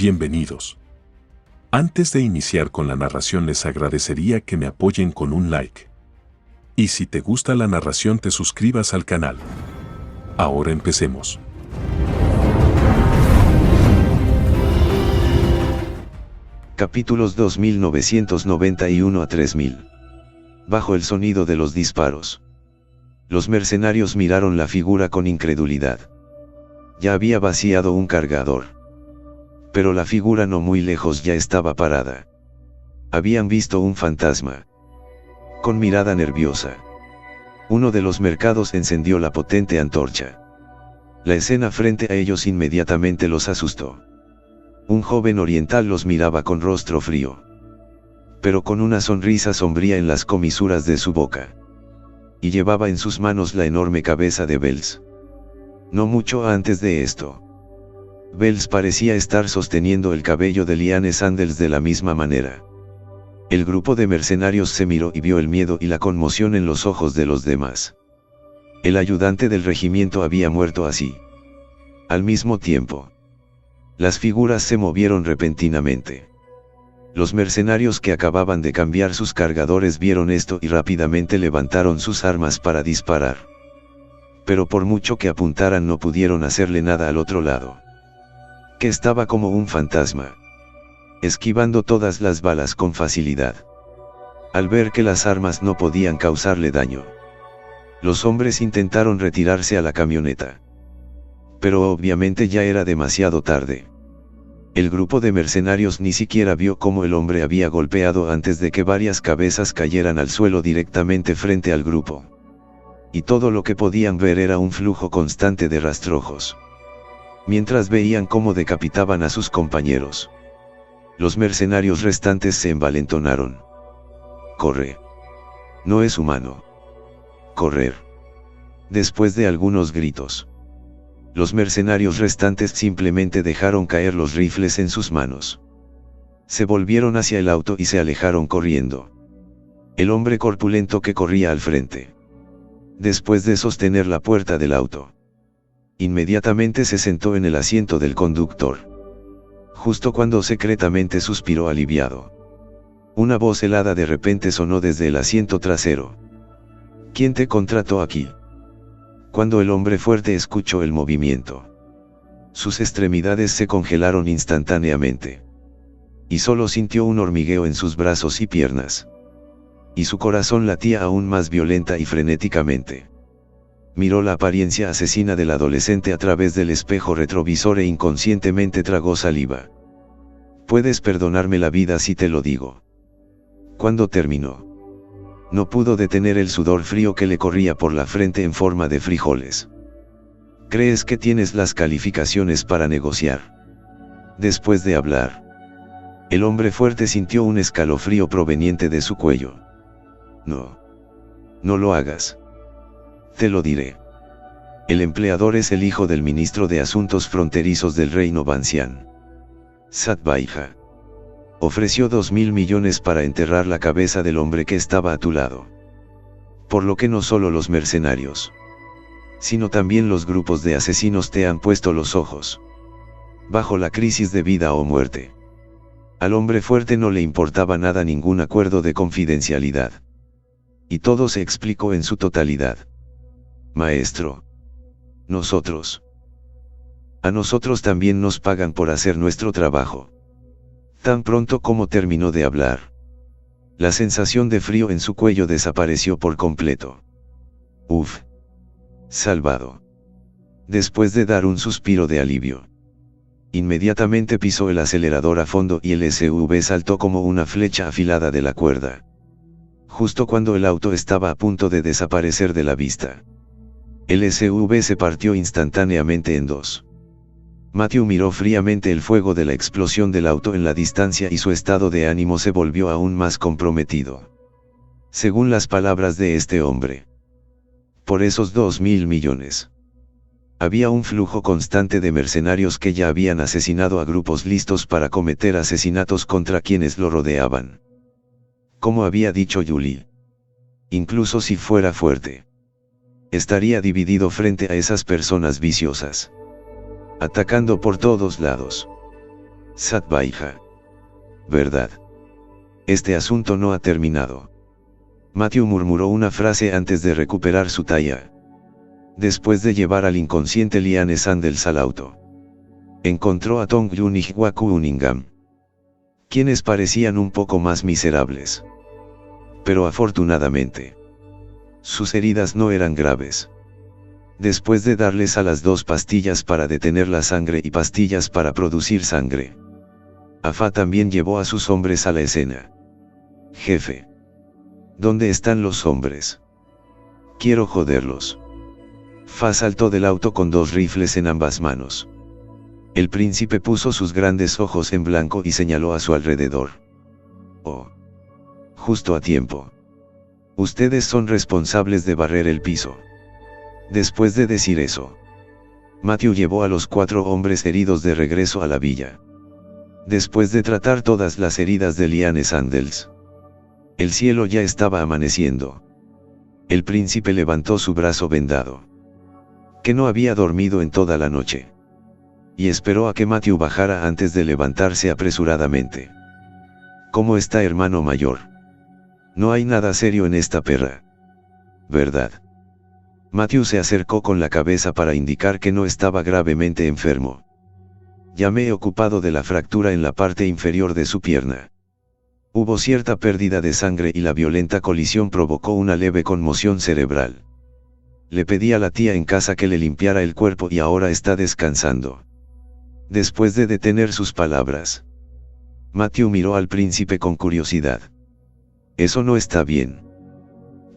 Bienvenidos. Antes de iniciar con la narración les agradecería que me apoyen con un like. Y si te gusta la narración te suscribas al canal. Ahora empecemos. Capítulos 2991 a 3000. Bajo el sonido de los disparos. Los mercenarios miraron la figura con incredulidad. Ya había vaciado un cargador. Pero la figura no muy lejos ya estaba parada. Habían visto un fantasma. Con mirada nerviosa. Uno de los mercados encendió la potente antorcha. La escena frente a ellos inmediatamente los asustó. Un joven oriental los miraba con rostro frío. Pero con una sonrisa sombría en las comisuras de su boca. Y llevaba en sus manos la enorme cabeza de Bells. No mucho antes de esto. Bells parecía estar sosteniendo el cabello de Liane Sandels de la misma manera. El grupo de mercenarios se miró y vio el miedo y la conmoción en los ojos de los demás. El ayudante del regimiento había muerto así. Al mismo tiempo. Las figuras se movieron repentinamente. Los mercenarios que acababan de cambiar sus cargadores vieron esto y rápidamente levantaron sus armas para disparar. Pero por mucho que apuntaran no pudieron hacerle nada al otro lado. Que estaba como un fantasma. Esquivando todas las balas con facilidad. Al ver que las armas no podían causarle daño. Los hombres intentaron retirarse a la camioneta. Pero obviamente ya era demasiado tarde. El grupo de mercenarios ni siquiera vio cómo el hombre había golpeado antes de que varias cabezas cayeran al suelo directamente frente al grupo. Y todo lo que podían ver era un flujo constante de rastrojos. Mientras veían cómo decapitaban a sus compañeros. Los mercenarios restantes se envalentonaron. Corre. No es humano. Correr. Después de algunos gritos. Los mercenarios restantes simplemente dejaron caer los rifles en sus manos. Se volvieron hacia el auto y se alejaron corriendo. El hombre corpulento que corría al frente. Después de sostener la puerta del auto. Inmediatamente se sentó en el asiento del conductor. Justo cuando secretamente suspiró aliviado. Una voz helada de repente sonó desde el asiento trasero. ¿Quién te contrató aquí? Cuando el hombre fuerte escuchó el movimiento. Sus extremidades se congelaron instantáneamente. Y solo sintió un hormigueo en sus brazos y piernas. Y su corazón latía aún más violenta y frenéticamente. Miró la apariencia asesina del adolescente a través del espejo retrovisor e inconscientemente tragó saliva. Puedes perdonarme la vida si te lo digo. Cuando terminó. No pudo detener el sudor frío que le corría por la frente en forma de frijoles. ¿Crees que tienes las calificaciones para negociar? Después de hablar. El hombre fuerte sintió un escalofrío proveniente de su cuello. No. No lo hagas. Te lo diré. El empleador es el hijo del ministro de Asuntos Fronterizos del Reino Bancián. Satbaija. Ofreció 2.000 millones para enterrar la cabeza del hombre que estaba a tu lado. Por lo que no solo los mercenarios, sino también los grupos de asesinos te han puesto los ojos. Bajo la crisis de vida o muerte. Al hombre fuerte no le importaba nada ningún acuerdo de confidencialidad. Y todo se explicó en su totalidad. Maestro. Nosotros. A nosotros también nos pagan por hacer nuestro trabajo. Tan pronto como terminó de hablar. La sensación de frío en su cuello desapareció por completo. Uf. Salvado. Después de dar un suspiro de alivio. Inmediatamente pisó el acelerador a fondo y el SUV saltó como una flecha afilada de la cuerda. Justo cuando el auto estaba a punto de desaparecer de la vista. El SUV se partió instantáneamente en dos. Matthew miró fríamente el fuego de la explosión del auto en la distancia y su estado de ánimo se volvió aún más comprometido. Según las palabras de este hombre. Por esos 2.000 millones. Había un flujo constante de mercenarios que ya habían asesinado a grupos listos para cometer asesinatos contra quienes lo rodeaban. Como había dicho Julie. Incluso si fuera fuerte. Estaría dividido frente a esas personas viciosas. Atacando por todos lados. Sattvaija. ¿Verdad? Este asunto no ha terminado. Matthew murmuró una frase antes de recuperar su talla. Después de llevar al inconsciente Liane Sandels al auto, encontró a Tong Yun y Hwa Cunningham, quienes parecían un poco más miserables. Pero afortunadamente, sus heridas no eran graves. Después de darles a las 2 pastillas para detener la sangre y pastillas para producir sangre, Afa también llevó a sus hombres a la escena. Jefe. ¿Dónde están los hombres? Quiero joderlos. Fa saltó del auto con 2 rifles en ambas manos. El príncipe puso sus grandes ojos en blanco y señaló a su alrededor. Oh. Justo a tiempo. Ustedes son responsables de barrer el piso. Después de decir eso, Matthew llevó a los 4 hombres heridos de regreso a la villa. Después de tratar todas las heridas de Liane Sandels, el cielo ya estaba amaneciendo. El príncipe levantó su brazo vendado, que no había dormido en toda la noche, y esperó a que Matthew bajara antes de levantarse apresuradamente. ¿Cómo está, hermano mayor? No hay nada serio en esta perra, ¿verdad? Matthew se acercó con la cabeza para indicar que no estaba gravemente enfermo. Ya me he ocupado de la fractura en la parte inferior de su pierna. Hubo cierta pérdida de sangre y la violenta colisión provocó una leve conmoción cerebral. Le pedí a la tía en casa que le limpiara el cuerpo y ahora está descansando. Después de detener sus palabras, Matthew miró al príncipe con curiosidad. Eso no está bien.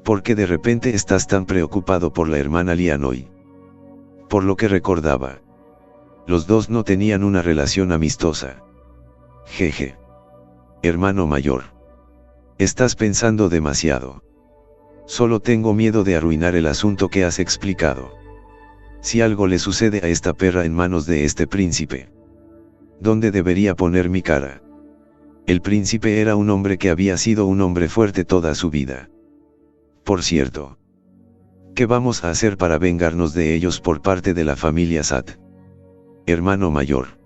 ¿Por qué de repente estás tan preocupado por la hermana Liane hoy? Por lo que recordaba, los dos no tenían una relación amistosa. Jeje. Hermano mayor. Estás pensando demasiado. Solo tengo miedo de arruinar el asunto que has explicado. Si algo le sucede a esta perra en manos de este príncipe, ¿dónde debería poner mi cara? El príncipe era un hombre que había sido un hombre fuerte toda su vida. Por cierto, ¿qué vamos a hacer para vengarnos de ellos por parte de la familia Sat? Hermano mayor.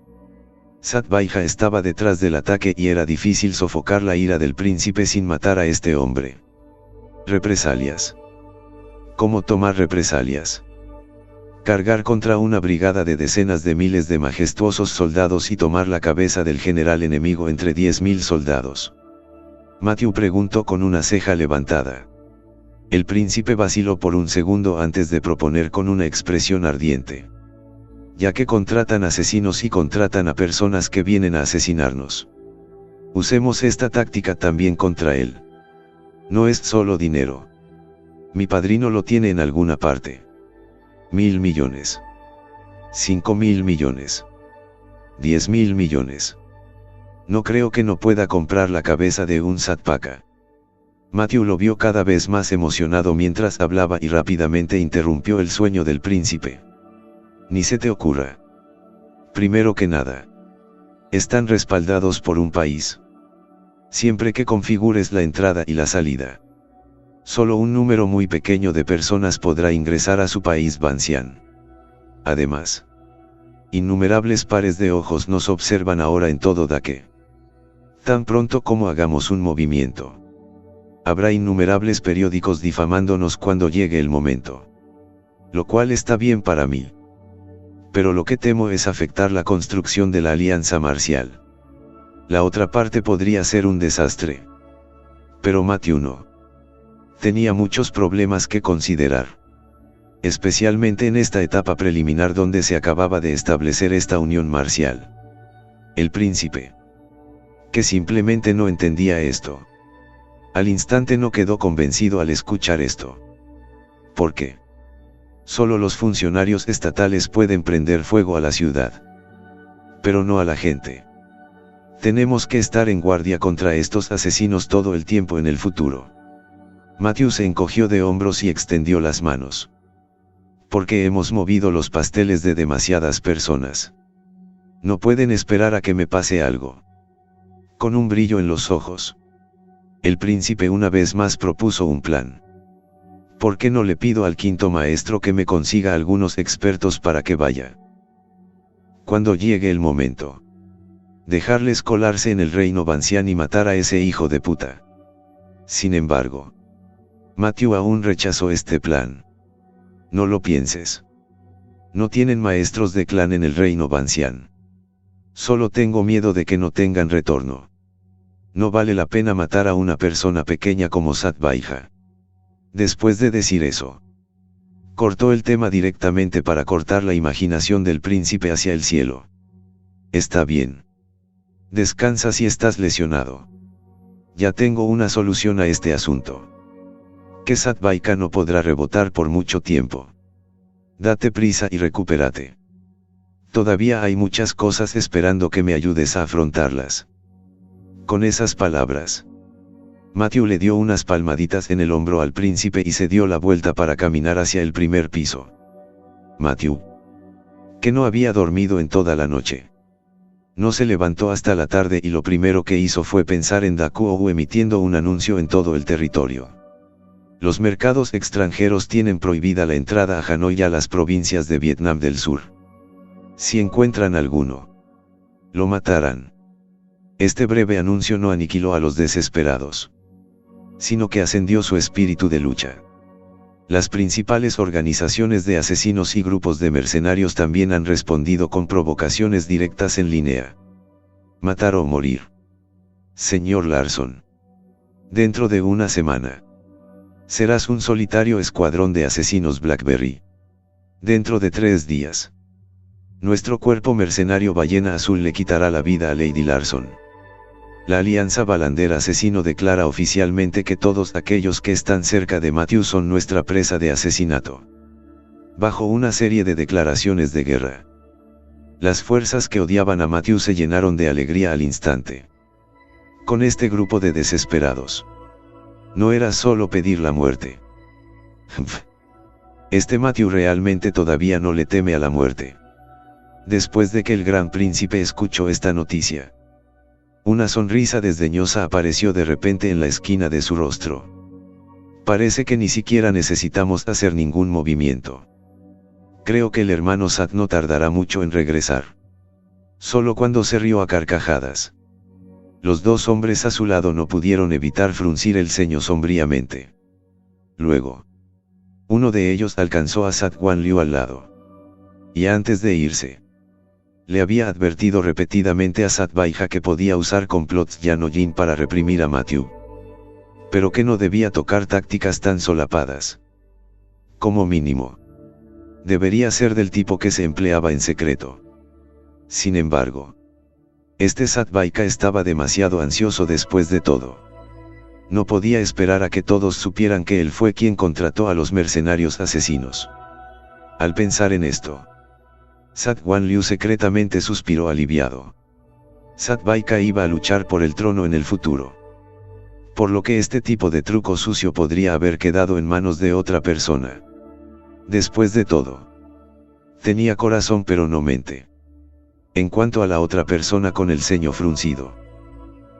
Sattvaija estaba detrás del ataque y era difícil sofocar la ira del príncipe sin matar a este hombre. Represalias. ¿Cómo tomar represalias? Cargar contra una brigada de decenas de miles de majestuosos soldados y tomar la cabeza del general enemigo entre 10.000 soldados. Matthew preguntó con una ceja levantada. El príncipe vaciló por un segundo antes de proponer con una expresión ardiente. Ya que contratan asesinos y contratan a personas que vienen a asesinarnos, usemos esta táctica también contra él. No es solo dinero. Mi padrino lo tiene en alguna parte. 1.000 millones. 5.000 millones. 10.000 millones. No creo que no pueda comprar la cabeza de un Satpaka. Matthew lo vio cada vez más emocionado mientras hablaba y rápidamente interrumpió el sueño del príncipe. Ni se te ocurra. Primero que nada, están respaldados por un país. Siempre que configures la entrada y la salida, solo un número muy pequeño de personas podrá ingresar a su país Banxian. Además, innumerables pares de ojos nos observan ahora en todo Dake. Tan pronto como hagamos un movimiento, habrá innumerables periódicos difamándonos cuando llegue el momento. Lo cual está bien para mí. Pero lo que temo es afectar la construcción de la alianza marcial. La otra parte podría ser un desastre. Pero Matthew no. Tenía muchos problemas que considerar. Especialmente en esta etapa preliminar donde se acababa de establecer esta unión marcial. El príncipe, que simplemente no entendía esto, al instante no quedó convencido al escuchar esto. ¿Por qué? Solo los funcionarios estatales pueden prender fuego a la ciudad. Pero no a la gente. Tenemos que estar en guardia contra estos asesinos todo el tiempo en el futuro. Matthew se encogió de hombros y extendió las manos. Porque hemos movido los pasteles de demasiadas personas. No pueden esperar a que me pase algo. Con un brillo en los ojos, el príncipe una vez más propuso un plan. ¿Por qué no le pido al quinto maestro que me consiga algunos expertos para que vaya? Cuando llegue el momento, Dejarles colarse en el reino Vancian y matar a ese hijo de puta. Sin embargo, Matthew aún rechazó este plan. No lo pienses. No tienen maestros de clan en el reino Vancian. Solo tengo miedo de que no tengan retorno. No vale la pena matar a una persona pequeña como Satvajja. Después de decir eso, cortó el tema directamente para cortar la imaginación del príncipe hacia el cielo. Está bien. Descansa si estás lesionado. Ya tengo una solución a este asunto. Que Satvajja no podrá rebotar por mucho tiempo. Date prisa y recupérate. Todavía hay muchas cosas esperando que me ayudes a afrontarlas. Con esas palabras, Matthew le dio unas palmaditas en el hombro al príncipe y se dio la vuelta para caminar hacia el primer piso. Matthew, que no había dormido en toda la noche, no se levantó hasta la tarde y lo primero que hizo fue pensar en Dakuo emitiendo un anuncio en todo el territorio. Los mercados extranjeros tienen prohibida la entrada a Hanoi y a las provincias de Vietnam del Sur. Si encuentran alguno, lo matarán. Este breve anuncio no aniquiló a los desesperados, sino que ascendió su espíritu de lucha. Las principales organizaciones de asesinos y grupos de mercenarios también han respondido con provocaciones directas en línea. Matar o morir. Señor Larson. Dentro de una semana, serás un solitario escuadrón de asesinos Blackberry. Dentro de 3 días, nuestro cuerpo mercenario Ballena Azul le quitará la vida a Lady Larson. La Alianza Balander Asesino declara oficialmente que todos aquellos que están cerca de Matthew son nuestra presa de asesinato. Bajo una serie de declaraciones de guerra, las fuerzas que odiaban a Matthew se llenaron de alegría al instante. Con este grupo de desesperados, no era solo pedir la muerte. Este Matthew realmente todavía no le teme a la muerte. Después de que el gran príncipe escuchó esta noticia, una sonrisa desdeñosa apareció de repente en la esquina de su rostro. Parece que ni siquiera necesitamos hacer ningún movimiento. Creo que el hermano Sat no tardará mucho en regresar. Solo cuando se rió a carcajadas, los 2 hombres a su lado no pudieron evitar fruncir el ceño sombríamente. Luego, uno de ellos alcanzó a Sat Guan Liu al lado. Y antes de irse, le había advertido repetidamente a Satvajja que podía usar complots Yanojin para reprimir a Matthew, pero que no debía tocar tácticas tan solapadas. Como mínimo, debería ser del tipo que se empleaba en secreto. Sin embargo, este Satvajja estaba demasiado ansioso después de todo. No podía esperar a que todos supieran que él fue quien contrató a los mercenarios asesinos. Al pensar en esto, Sat Guan Liu secretamente suspiró aliviado. Satvajja iba a luchar por el trono en el futuro, por lo que este tipo de truco sucio podría haber quedado en manos de otra persona. Después de todo, tenía corazón pero no mente. En cuanto a la otra persona con el ceño fruncido,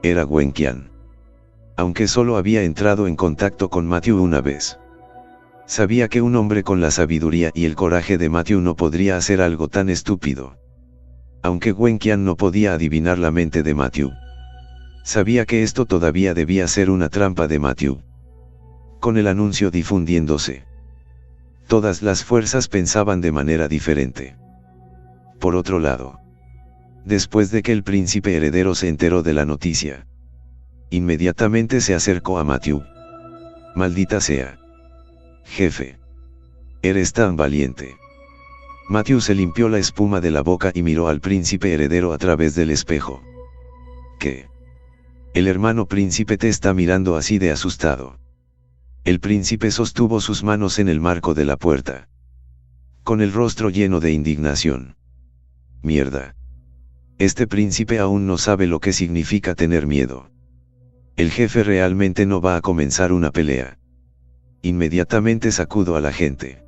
era Wen Qian. Aunque solo había entrado en contacto con Matthew una vez, sabía que un hombre con la sabiduría y el coraje de Matthew no podría hacer algo tan estúpido. Aunque Wen Qian no podía adivinar la mente de Matthew, sabía que esto todavía debía ser una trampa de Matthew. Con el anuncio difundiéndose, todas las fuerzas pensaban de manera diferente. Por otro lado, después de que el príncipe heredero se enteró de la noticia, inmediatamente se acercó a Matthew. Maldita sea. Jefe. Eres tan valiente. Matthew se limpió la espuma de la boca y miró al príncipe heredero a través del espejo. ¿Qué? El hermano príncipe te está mirando así de asustado. El príncipe sostuvo sus manos en el marco de la puerta, con el rostro lleno de indignación. Mierda. Este príncipe aún no sabe lo que significa tener miedo. El jefe realmente no va a comenzar una pelea. Inmediatamente sacudo a la gente.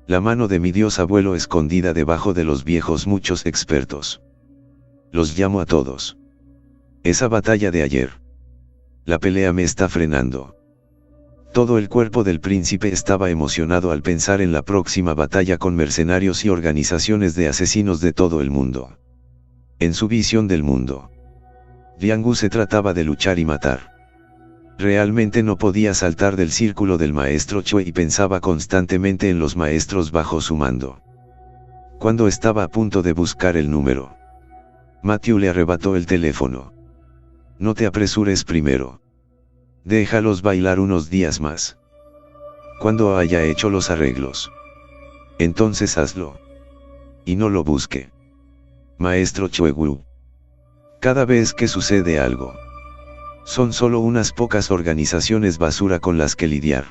La mano de mi dios abuelo escondida debajo de los viejos muchos expertos. Los llamo a todos. Esa batalla de ayer. La pelea me está frenando. Todo el cuerpo del príncipe estaba emocionado al pensar en la próxima batalla con mercenarios y organizaciones de asesinos de todo el mundo. En su visión del mundo, Liangu se trataba de luchar y matar. Realmente no podía saltar del círculo del maestro Chue y pensaba constantemente en los maestros bajo su mando. Cuando estaba a punto de buscar el número, Matthew le arrebató el teléfono. No te apresures primero. Déjalos bailar unos días más. Cuando haya hecho los arreglos, entonces hazlo. Y no lo busque. Maestro Chuegu. Cada vez que sucede algo, son solo unas pocas organizaciones basura con las que lidiar.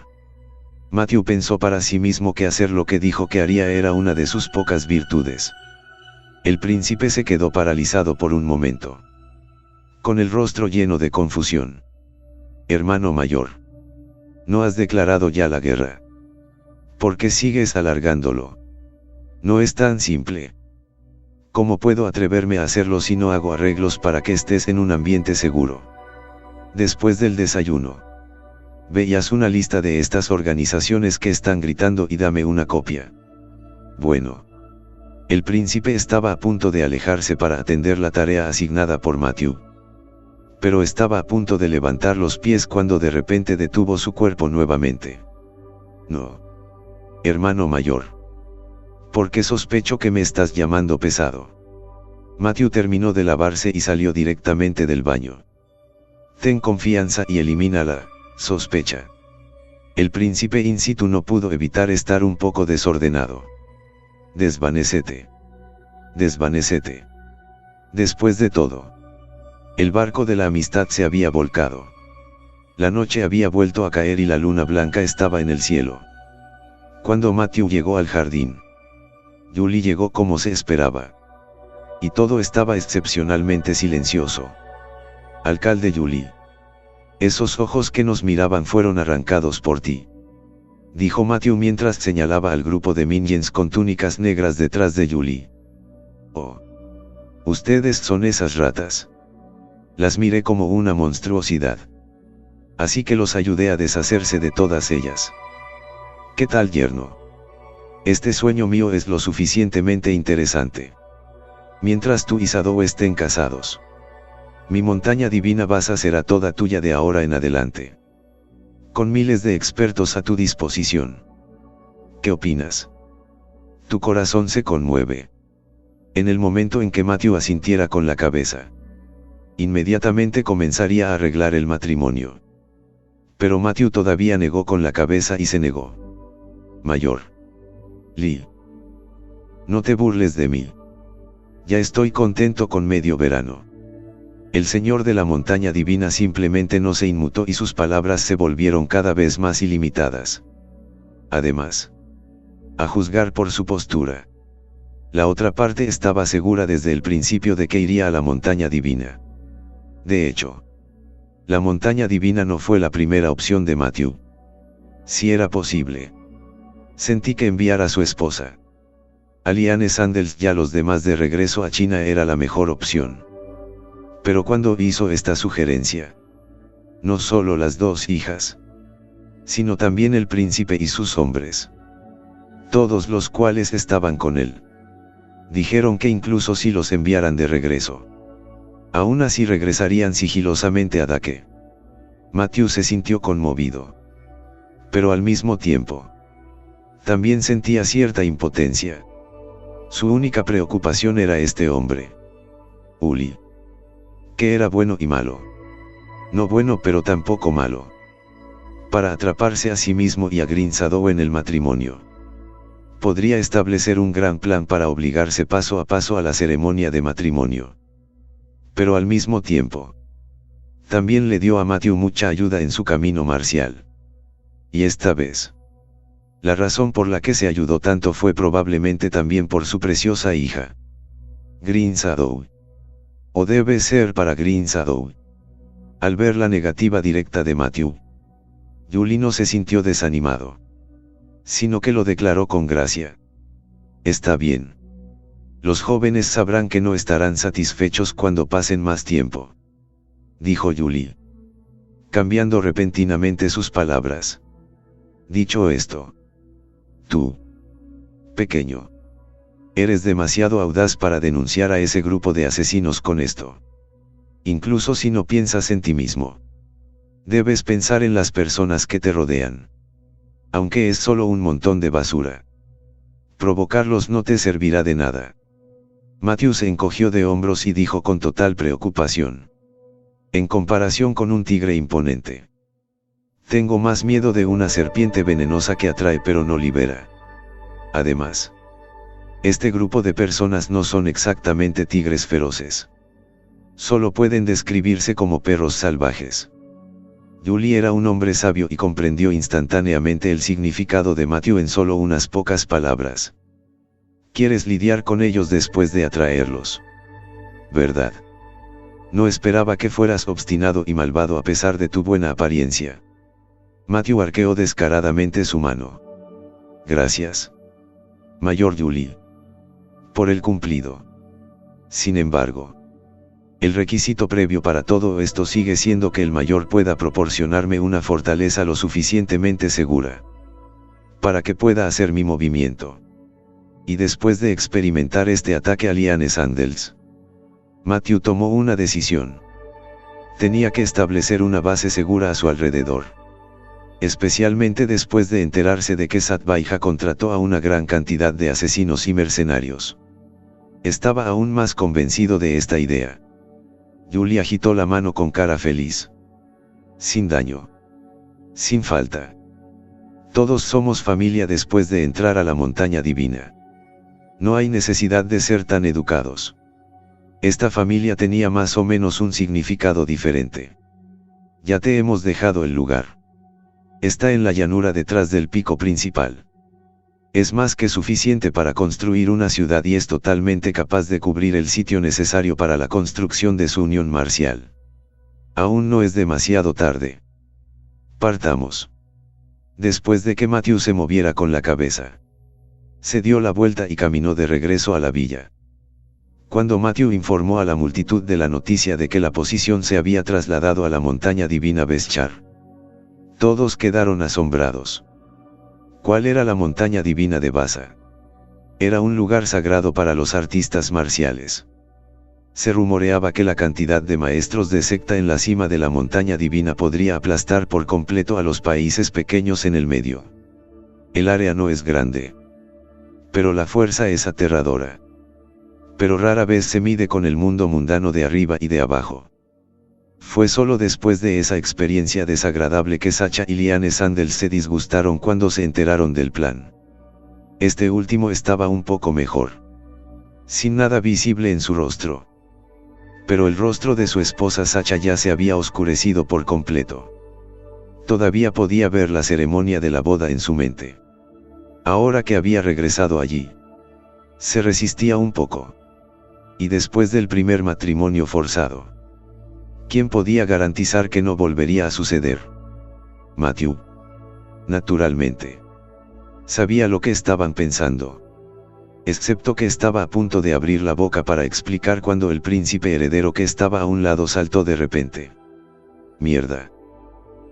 Matthew pensó para sí mismo que hacer lo que dijo que haría era una de sus pocas virtudes. El príncipe se quedó paralizado por un momento, con el rostro lleno de confusión. Hermano mayor, ¿no has declarado ya la guerra? ¿Por qué sigues alargándolo? No es tan simple. ¿Cómo puedo atreverme a hacerlo si no hago arreglos para que estés en un ambiente seguro? Después del desayuno, veías una lista de estas organizaciones que están gritando y dame una copia. Bueno. El príncipe estaba a punto de alejarse para atender la tarea asignada por Matthew. Pero estaba a punto de levantar los pies cuando de repente detuvo su cuerpo nuevamente. No. Hermano mayor. ¿Por qué sospecho que me estás llamando pesado? Matthew terminó de lavarse y salió directamente del baño. Ten confianza y elimina la sospecha. El príncipe in situ no pudo evitar estar un poco desordenado. Desvanécete. Desvanécete. Después de todo, el barco de la amistad se había volcado. La noche había vuelto a caer y la luna blanca estaba en el cielo. Cuando Matthew llegó al jardín, Julie llegó como se esperaba. Y todo estaba excepcionalmente silencioso. Alcalde Julie. Esos ojos que nos miraban fueron arrancados por ti. Dijo Matthew mientras señalaba al grupo de minions con túnicas negras detrás de Julie. Oh. Ustedes son esas ratas. Las miré como una monstruosidad. Así que los ayudé a deshacerse de todas ellas. ¿Qué tal, yerno? Este sueño mío es lo suficientemente interesante. Mientras tú y Sadou estén casados, mi montaña divina Vasa será toda tuya de ahora en adelante. Con miles de expertos a tu disposición. ¿Qué opinas? Tu corazón se conmueve. En el momento en que Matthew asintiera con la cabeza, inmediatamente comenzaría a arreglar el matrimonio. Pero Matthew todavía negó con la cabeza y se negó. Mayor. Lil. No te burles de mí. Ya estoy contento con medio verano. El señor de la montaña divina simplemente no se inmutó y sus palabras se volvieron cada vez más ilimitadas. Además, a juzgar por su postura, la otra parte estaba segura desde el principio de que iría a la montaña divina. De hecho, la montaña divina no fue la primera opción de Matthew. Si era posible, sentí que enviar a su esposa, Aliane Sandels y a los demás de regreso a China era la mejor opción. Pero cuando hizo esta sugerencia, no solo las dos hijas, sino también el príncipe y sus hombres, todos los cuales estaban con él, dijeron que incluso si los enviaran de regreso, aún así regresarían sigilosamente a Dake. Matthew se sintió conmovido. Pero al mismo tiempo, también sentía cierta impotencia. Su única preocupación era este hombre. Uli. Que era bueno y malo. No bueno pero tampoco malo. Para atraparse a sí mismo y a Green Shadow en el matrimonio, podría establecer un gran plan para obligarse paso a paso a la ceremonia de matrimonio. Pero al mismo tiempo, también le dio a Matthew mucha ayuda en su camino marcial. Y esta vez, la razón por la que se ayudó tanto fue probablemente también por su preciosa hija, Green Shadow. O debe ser para Green Shadow. Al ver la negativa directa de Matthew, Julie no se sintió desanimado, sino que lo declaró con gracia. Está bien. Los jóvenes sabrán que no estarán satisfechos cuando pasen más tiempo, dijo Julie, cambiando repentinamente sus palabras. Dicho esto, tú, pequeño, Eres demasiado audaz para denunciar a ese grupo de asesinos con esto. Incluso si no piensas en ti mismo. Debes pensar en las personas que te rodean. Aunque es solo un montón de basura. Provocarlos no te servirá de nada. Matthew se encogió de hombros y dijo con total preocupación. En comparación con un tigre imponente. Tengo más miedo de una serpiente venenosa que atrae pero no libera. Además, este grupo de personas no son exactamente tigres feroces. Solo pueden describirse como perros salvajes. Julie era un hombre sabio y comprendió instantáneamente el significado de Matthew en solo unas pocas palabras. Quieres lidiar con ellos después de atraerlos. ¿Verdad? No esperaba que fueras obstinado y malvado a pesar de tu buena apariencia. Matthew arqueó descaradamente su mano. Gracias. Mayor Julie. Por el cumplido. Sin embargo, el requisito previo para todo esto sigue siendo que el mayor pueda proporcionarme una fortaleza lo suficientemente segura para que pueda hacer mi movimiento. Y después de experimentar este ataque a Liane Sandels, Matthew tomó una decisión. Tenía que establecer una base segura a su alrededor. Especialmente después de enterarse de que Satvaija contrató a una gran cantidad de asesinos y mercenarios. Estaba aún más convencido de esta idea. Julie agitó la mano con cara feliz. Sin daño. Sin falta. Todos somos familia después de entrar a la montaña divina. No hay necesidad de ser tan educados. Esta familia tenía más o menos un significado diferente. Ya te hemos dejado el lugar. Está en la llanura detrás del pico principal. Es más que suficiente para construir una ciudad y es totalmente capaz de cubrir el sitio necesario para la construcción de su unión marcial. Aún no es demasiado tarde. Partamos. Después de que Matthew se moviera con la cabeza, se dio la vuelta y caminó de regreso a la villa. Cuando Matthew informó a la multitud de la noticia de que la posición se había trasladado a la montaña divina Beschar, todos quedaron asombrados. ¿Cuál era la montaña divina de Basa? Era un lugar sagrado para los artistas marciales. Se rumoreaba que la cantidad de maestros de secta en la cima de la montaña divina podría aplastar por completo a los países pequeños en el medio. El área no es grande. Pero la fuerza es aterradora. Pero rara vez se mide con el mundo mundano de arriba y de abajo. Fue solo después de esa experiencia desagradable que Sacha y Liane Sandels se disgustaron cuando se enteraron del plan. Este último estaba un poco mejor. Sin nada visible en su rostro. Pero el rostro de su esposa Sacha ya se había oscurecido por completo. Todavía podía ver la ceremonia de la boda en su mente. Ahora que había regresado allí, se resistía un poco. Y después del primer matrimonio forzado, ¿quién podía garantizar que no volvería a suceder? Matthew. Naturalmente. Sabía lo que estaban pensando. Excepto que estaba a punto de abrir la boca para explicar cuando el príncipe heredero que estaba a un lado saltó de repente. Mierda.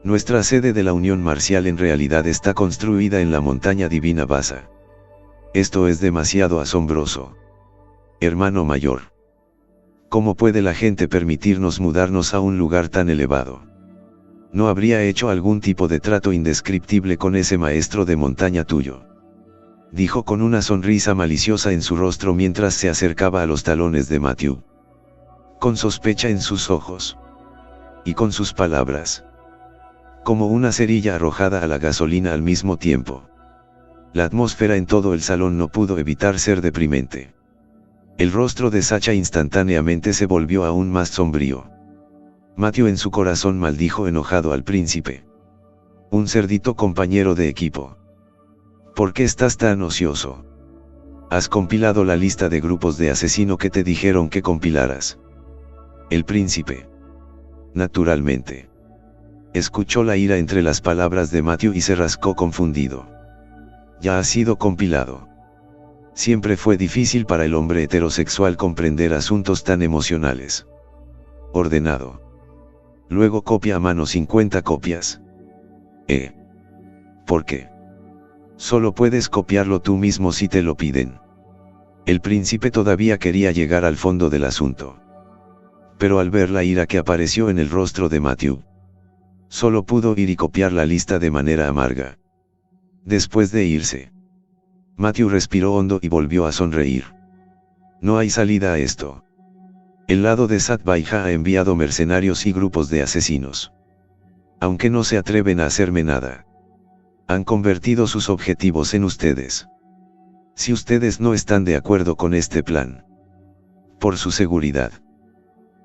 Nuestra sede de la Unión Marcial en realidad está construida en la montaña divina Basa. Esto es demasiado asombroso. Hermano mayor. ¿Cómo puede la gente permitirnos mudarnos a un lugar tan elevado? ¿No habría hecho algún tipo de trato indescriptible con ese maestro de montaña tuyo? Dijo con una sonrisa maliciosa en su rostro mientras se acercaba a los talones de Matthew. Con sospecha en sus ojos. Y con sus palabras. Como una cerilla arrojada a la gasolina al mismo tiempo. La atmósfera en todo el salón no pudo evitar ser deprimente. El rostro de Sacha instantáneamente se volvió aún más sombrío. Matthew en su corazón maldijo enojado al príncipe. Un cerdito compañero de equipo. ¿Por qué estás tan ocioso? Has compilado la lista de grupos de asesino que te dijeron que compilaras. El príncipe. Naturalmente. Escuchó la ira entre las palabras de Matthew y se rascó confundido. Ya ha sido compilado. Siempre fue difícil para el hombre heterosexual comprender asuntos tan emocionales. Ordenado. Luego copia a mano 50 copias. ¿Por qué? Solo puedes copiarlo tú mismo si te lo piden. El príncipe todavía quería llegar al fondo del asunto. Pero al ver la ira que apareció en el rostro de Matthew, solo pudo ir y copiar la lista de manera amarga. Después de irse, Matthew respiró hondo y volvió a sonreír. No hay salida a esto. El lado de Satbaija ha enviado mercenarios y grupos de asesinos. Aunque no se atreven a hacerme nada, han convertido sus objetivos en ustedes. Si ustedes no están de acuerdo con este plan, por su seguridad,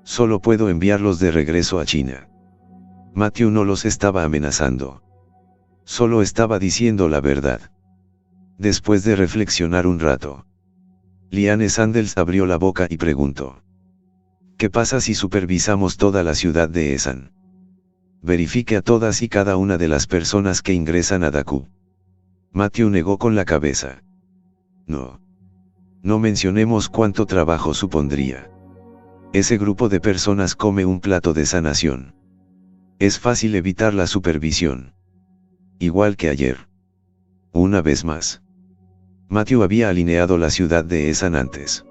solo puedo enviarlos de regreso a China. Matthew no los estaba amenazando. Solo estaba diciendo la verdad. Después de reflexionar un rato, Liane Sandels abrió la boca y preguntó: ¿qué pasa si supervisamos toda la ciudad de Esan? Verifique a todas y cada una de las personas que ingresan a Daku. Matthew negó con la cabeza. No. No mencionemos cuánto trabajo supondría. Ese grupo de personas come un plato de sanación. Es fácil evitar la supervisión. Igual que ayer. Una vez más, Matthew había alineado la ciudad de Esan antes.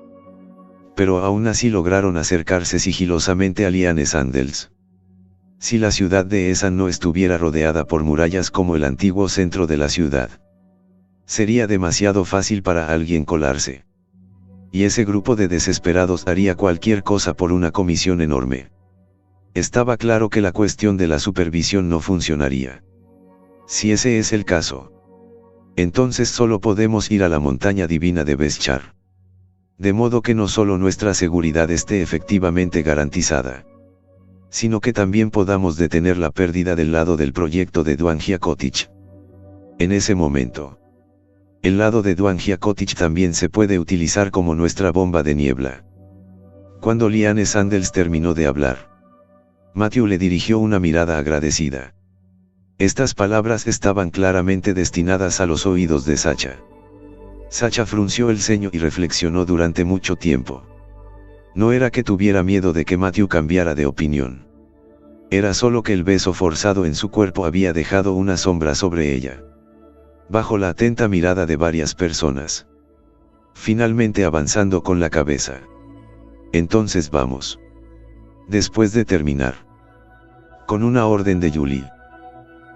Pero aún así lograron acercarse sigilosamente a Liane Sandels. Si la ciudad de Esan no estuviera rodeada por murallas como el antiguo centro de la ciudad, sería demasiado fácil para alguien colarse. Y ese grupo de desesperados haría cualquier cosa por una comisión enorme. Estaba claro que la cuestión de la supervisión no funcionaría. Si ese es el caso, entonces solo podemos ir a la montaña divina de Beschar. De modo que no solo nuestra seguridad esté efectivamente garantizada, sino que también podamos detener la pérdida del lado del proyecto de Dwangia Cottage. En ese momento, el lado de Dwangia Cottage también se puede utilizar como nuestra bomba de niebla. Cuando Liane Sandels terminó de hablar, Matthew le dirigió una mirada agradecida. Estas palabras estaban claramente destinadas a los oídos de Sacha. Sacha frunció el ceño y reflexionó durante mucho tiempo. No era que tuviera miedo de que Matthew cambiara de opinión. Era solo que el beso forzado en su cuerpo había dejado una sombra sobre ella. Bajo la atenta mirada de varias personas. Finalmente avanzando con la cabeza. Entonces vamos. Después de terminar con una orden de Yuli,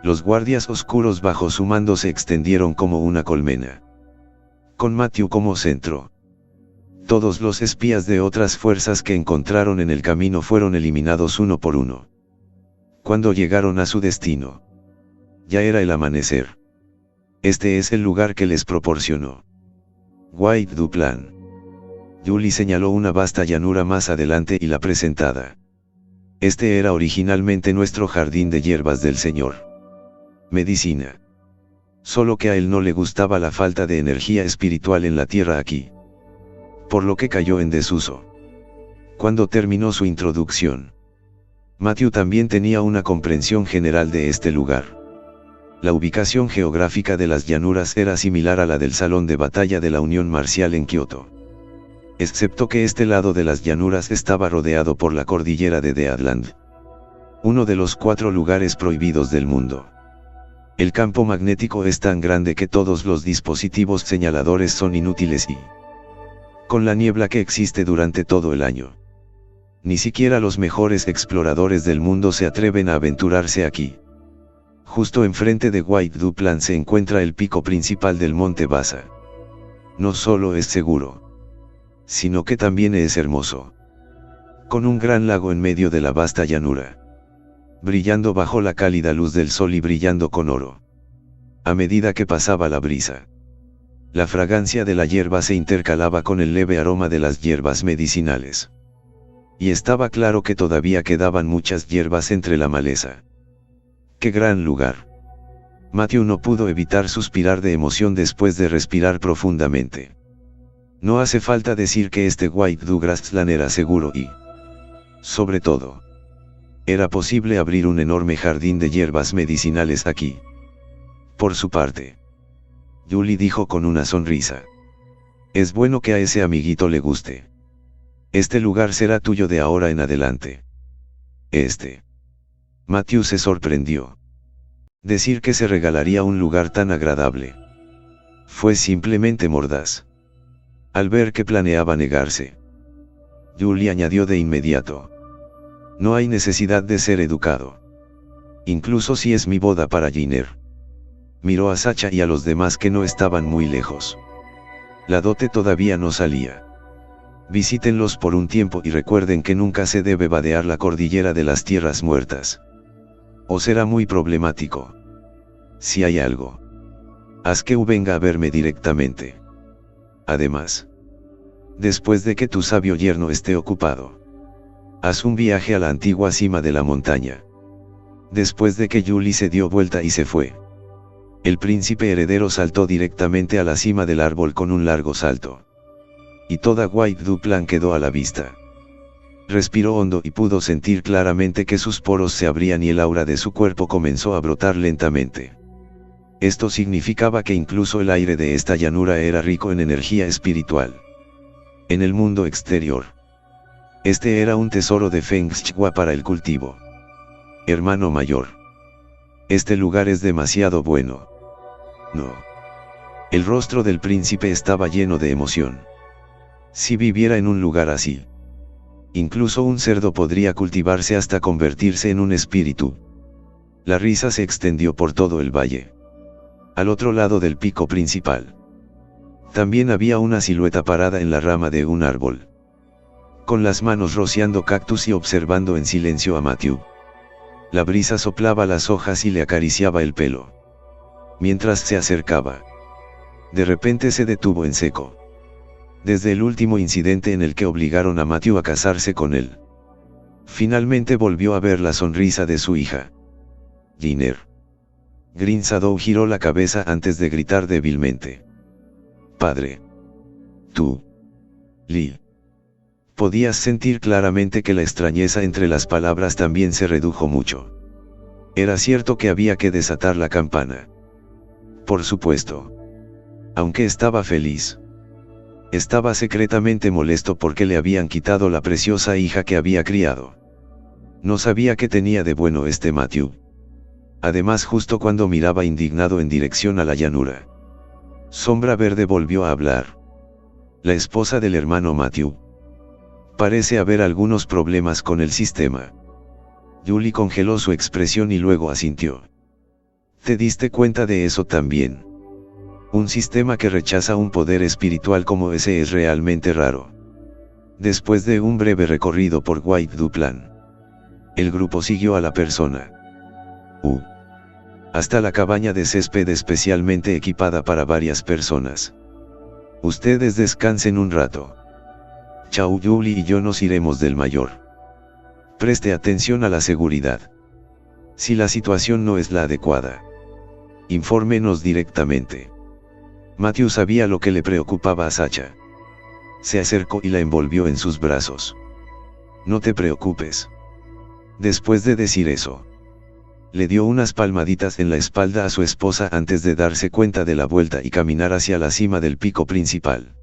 los guardias oscuros bajo su mando se extendieron como una colmena, con Matthew como centro. Todos los espías de otras fuerzas que encontraron en el camino fueron eliminados uno por uno. Cuando llegaron a su destino, ya era el amanecer. Este es el lugar que les proporcionó White Duplan. Yuli señaló una vasta llanura más adelante y la presentada. Este era originalmente nuestro jardín de hierbas del Señor. Medicina. Solo que a él no le gustaba la falta de energía espiritual en la tierra aquí, por lo que cayó en desuso. Cuando terminó su introducción, Matthew también tenía una comprensión general de este lugar. La ubicación geográfica de las llanuras era similar a la del salón de batalla de la Unión Marcial en Kioto, excepto que este lado de las llanuras estaba rodeado por la cordillera de Deadland, uno de los 4 lugares prohibidos del mundo. El campo magnético es tan grande que todos los dispositivos señaladores son inútiles y, con la niebla que existe durante todo el año, ni siquiera los mejores exploradores del mundo se atreven a aventurarse aquí. Justo enfrente de White Duplan se encuentra el pico principal del monte Basa. No solo es seguro, sino que también es hermoso. Con un gran lago en medio de la vasta llanura, brillando bajo la cálida luz del sol y brillando con oro. A medida que pasaba la brisa, la fragancia de la hierba se intercalaba con el leve aroma de las hierbas medicinales. Y estaba claro que todavía quedaban muchas hierbas entre la maleza. ¡Qué gran lugar! Matthew no pudo evitar suspirar de emoción después de respirar profundamente. No hace falta decir que este White Douglasland era seguro y, sobre todo, era posible abrir un enorme jardín de hierbas medicinales aquí. Por su parte, Yuli dijo con una sonrisa: es bueno que a ese amiguito le guste. Este lugar será tuyo de ahora en adelante. Matthew se sorprendió. Decir que se regalaría un lugar tan agradable fue simplemente mordaz. Al ver que planeaba negarse, Julie añadió de inmediato: no hay necesidad de ser educado. Incluso si es mi boda para Giner. Miró a Sacha y a los demás que no estaban muy lejos. La dote todavía no salía. Visítenlos por un tiempo y recuerden que nunca se debe vadear la cordillera de las tierras muertas. O será muy problemático. Si hay algo, haz que venga a verme directamente. Además, después de que tu sabio yerno esté ocupado, haz un viaje a la antigua cima de la montaña. Después de que Julie se dio vuelta y se fue, el príncipe heredero saltó directamente a la cima del árbol con un largo salto. Y toda White Duplan quedó a la vista. Respiró hondo y pudo sentir claramente que sus poros se abrían y el aura de su cuerpo comenzó a brotar lentamente. Esto significaba que incluso el aire de esta llanura era rico en energía espiritual. En el mundo exterior, este era un tesoro de Feng Shui para el cultivo. Hermano mayor, este lugar es demasiado bueno. No. El rostro del príncipe estaba lleno de emoción. Si viviera en un lugar así, incluso un cerdo podría cultivarse hasta convertirse en un espíritu. La risa se extendió por todo el valle. Al otro lado del pico principal, también había una silueta parada en la rama de un árbol, con las manos rociando cactus y observando en silencio a Matthew. La brisa soplaba las hojas y le acariciaba el pelo. Mientras se acercaba, de repente se detuvo en seco. Desde el último incidente en el que obligaron a Matthew a casarse con él, finalmente volvió a ver la sonrisa de su hija, Giner. Grinsadow giró la cabeza antes de gritar débilmente: «Padre. Tú. Lee». Podías sentir claramente que la extrañeza entre las palabras también se redujo mucho. Era cierto que había que desatar la campana. Por supuesto. Aunque estaba feliz, estaba secretamente molesto porque le habían quitado la preciosa hija que había criado. No sabía qué tenía de bueno este Matthew. Además, justo cuando miraba indignado en dirección a la llanura, Sombra Verde volvió a hablar. La esposa del hermano Matthew. Parece haber algunos problemas con el sistema. Julie congeló su expresión y luego asintió. ¿Te diste cuenta de eso también? Un sistema que rechaza un poder espiritual como ese es realmente raro. Después de un breve recorrido por White Duplan, el grupo siguió a la persona hasta la cabaña de césped especialmente equipada para varias personas. Ustedes descansen un rato. Chao, Julie y yo nos iremos del mayor. Preste atención a la seguridad. Si la situación no es la adecuada, infórmenos directamente. Matthew sabía lo que le preocupaba a Sacha. Se acercó y la envolvió en sus brazos. No te preocupes. Después de decir eso, le dio unas palmaditas en la espalda a su esposa antes de darse cuenta de la vuelta y caminar hacia la cima del pico principal.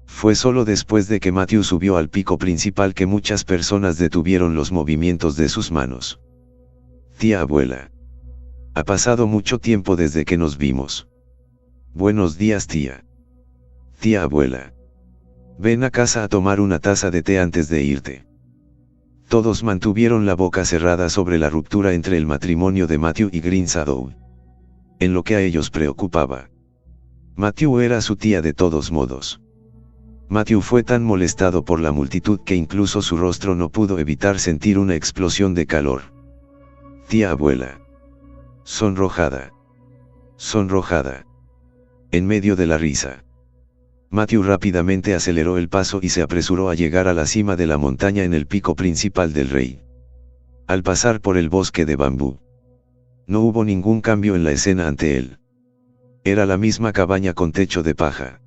Fue solo después de que Matthew subió al pico principal que muchas personas detuvieron los movimientos de sus manos. Tía abuela. Ha pasado mucho tiempo desde que nos vimos. Buenos días, tía. Tía abuela. Ven a casa a tomar una taza de té antes de irte. Todos mantuvieron la boca cerrada sobre la ruptura entre el matrimonio de Matthew y Grinsadow. En lo que a ellos preocupaba, Matthew era su tía de todos modos. Matthew fue tan molestado por la multitud que incluso su rostro no pudo evitar sentir una explosión de calor. Tía abuela. Sonrojada. Sonrojada. En medio de la risa, Matthew rápidamente aceleró el paso y se apresuró a llegar a la cima de la montaña en el pico principal del rey. Al pasar por el bosque de bambú, no hubo ningún cambio en la escena ante él. Era la misma cabaña con techo de paja.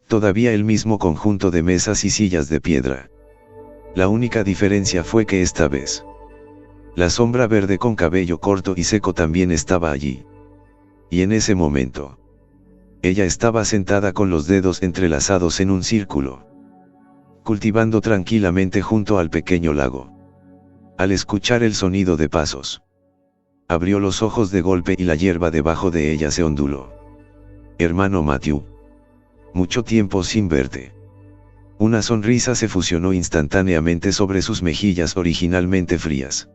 Todavía el mismo conjunto de mesas y sillas de piedra. La única diferencia fue que esta vez, la sombra verde con cabello corto y seco también estaba allí. Y en ese momento, ella estaba sentada con los dedos entrelazados en un círculo, cultivando tranquilamente junto al pequeño lago. Al escuchar el sonido de pasos, abrió los ojos de golpe y la hierba debajo de ella se onduló. Hermano Matthew. Mucho tiempo sin verte. Una sonrisa se fusionó instantáneamente sobre sus mejillas originalmente frías.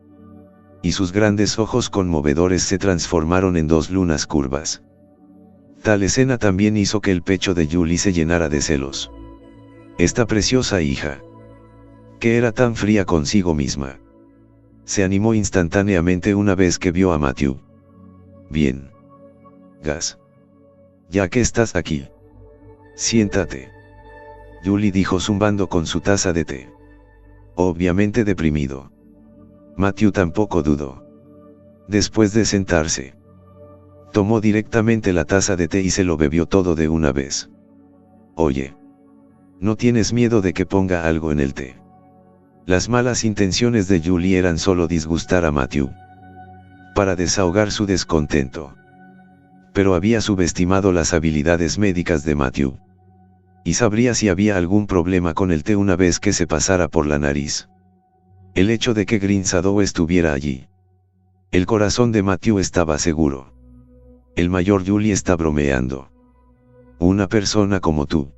Y sus grandes ojos conmovedores se transformaron en dos lunas curvas. Tal escena también hizo que el pecho de Julie se llenara de celos. Esta preciosa hija, que era tan fría consigo misma, se animó instantáneamente una vez que vio a Matthew. Bien. Gas. Ya que estás aquí. Siéntate. Julie dijo zumbando con su taza de té. Obviamente deprimido. Matthew tampoco dudó. Después de sentarse, tomó directamente la taza de té y se lo bebió todo de una vez. Oye. ¿No tienes miedo de que ponga algo en el té? Las malas intenciones de Julie eran solo disgustar a Matthew, para desahogar su descontento. Pero había subestimado las habilidades médicas de Matthew. Y sabría si había algún problema con el té una vez que se pasara por la nariz. El hecho de que Grinsadow estuviera allí. El corazón de Matthew estaba seguro. El mayor Julie está bromeando. Una persona como tú.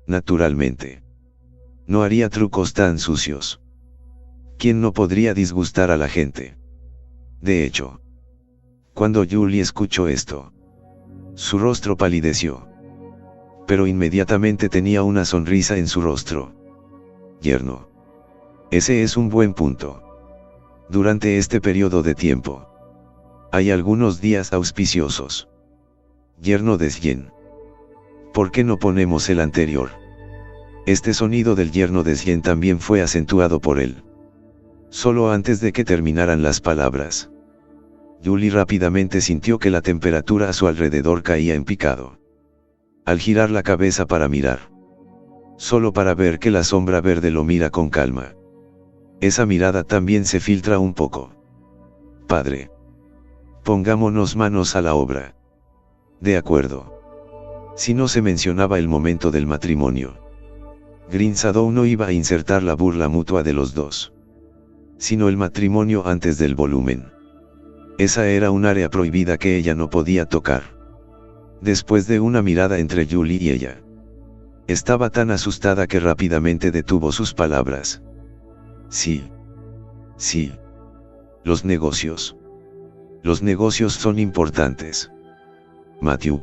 Naturalmente. No haría trucos tan sucios. ¿Quién no podría disgustar a la gente? De hecho, cuando Julie escuchó esto, su rostro palideció. Pero inmediatamente tenía una sonrisa en su rostro. Yerno. Ese es un buen punto. Durante este periodo de tiempo, hay algunos días auspiciosos. Yerno Desyen. ¿Por qué no ponemos el anterior? Este sonido del yerno Desyen también fue acentuado por él. Solo antes de que terminaran las palabras, Julie rápidamente sintió que la temperatura a su alrededor caía en picado. Al girar la cabeza para mirar, solo para ver que la sombra verde lo mira con calma. Esa mirada también se filtra un poco. Padre. Pongámonos manos a la obra. De acuerdo. Si no se mencionaba el momento del matrimonio, Grinsadow no iba a insertar la burla mutua de los dos, sino el matrimonio antes del volumen. Esa era un área prohibida que ella no podía tocar. Después de una mirada entre Julie y ella, estaba tan asustada que rápidamente detuvo sus palabras. Sí. Sí. Los negocios. Los negocios son importantes. Matthew.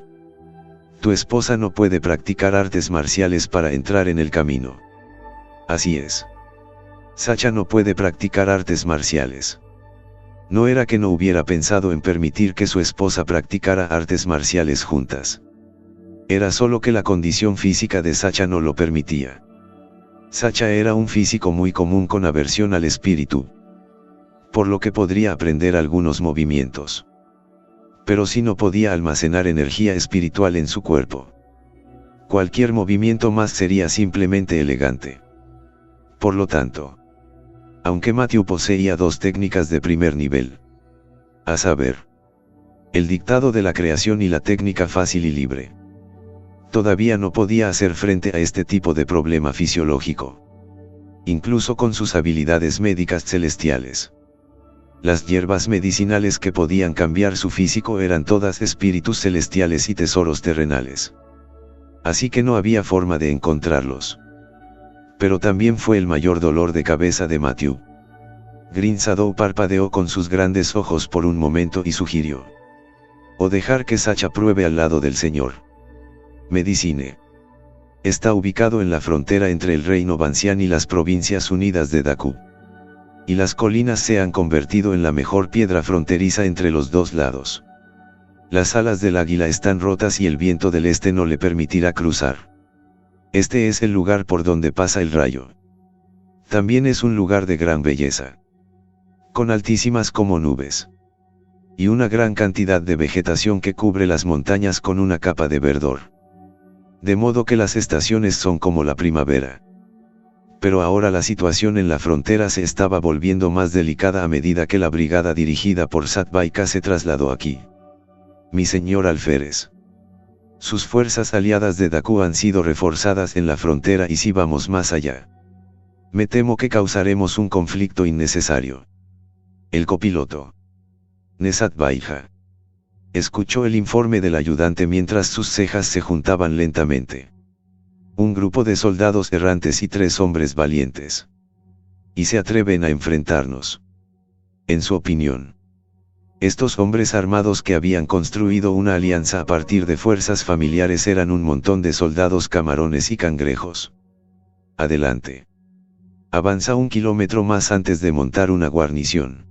Tu esposa no puede practicar artes marciales para entrar en el camino. Así es. Sacha no puede practicar artes marciales. No era que no hubiera pensado en permitir que su esposa practicara artes marciales juntas. Era solo que la condición física de Sacha no lo permitía. Sacha era un físico muy común con aversión al espíritu, por lo que podría aprender algunos movimientos. Pero si no podía almacenar energía espiritual en su cuerpo, cualquier movimiento más sería simplemente elegante. Por lo tanto, aunque Matthew poseía dos técnicas de primer nivel, a saber, el dictado de la creación y la técnica fácil y libre, todavía no podía hacer frente a este tipo de problema fisiológico, incluso con sus habilidades médicas celestiales. Las hierbas medicinales que podían cambiar su físico eran todas espíritus celestiales y tesoros terrenales. Así que no había forma de encontrarlos. Pero también fue el mayor dolor de cabeza de Matthew. Grinsadow parpadeó con sus grandes ojos por un momento y sugirió: o dejar que Sacha pruebe al lado del señor. Medicine. Está ubicado en la frontera entre el reino Bancian y las provincias unidas de Daku. Y las colinas se han convertido en la mejor piedra fronteriza entre los dos lados. Las alas del águila están rotas y el viento del este no le permitirá cruzar. Este es el lugar por donde pasa el rayo. También es un lugar de gran belleza, con altísimas como nubes, y una gran cantidad de vegetación que cubre las montañas con una capa de verdor. De modo que las estaciones son como la primavera. Pero ahora la situación en la frontera se estaba volviendo más delicada a medida que la brigada dirigida por Satvaika se trasladó aquí. Mi señor alférez. Sus fuerzas aliadas de Daku han sido reforzadas en la frontera y si vamos más allá, me temo que causaremos un conflicto innecesario. El copiloto. Nesatvaija. Escuchó el informe del ayudante mientras sus cejas se juntaban lentamente. Un grupo de soldados errantes y 3 hombres valientes. Y se atreven a enfrentarnos. En su opinión, estos hombres armados que habían construido una alianza a partir de fuerzas familiares eran un montón de soldados camarones y cangrejos. Adelante. Avanza 1 kilómetro más antes de montar una guarnición.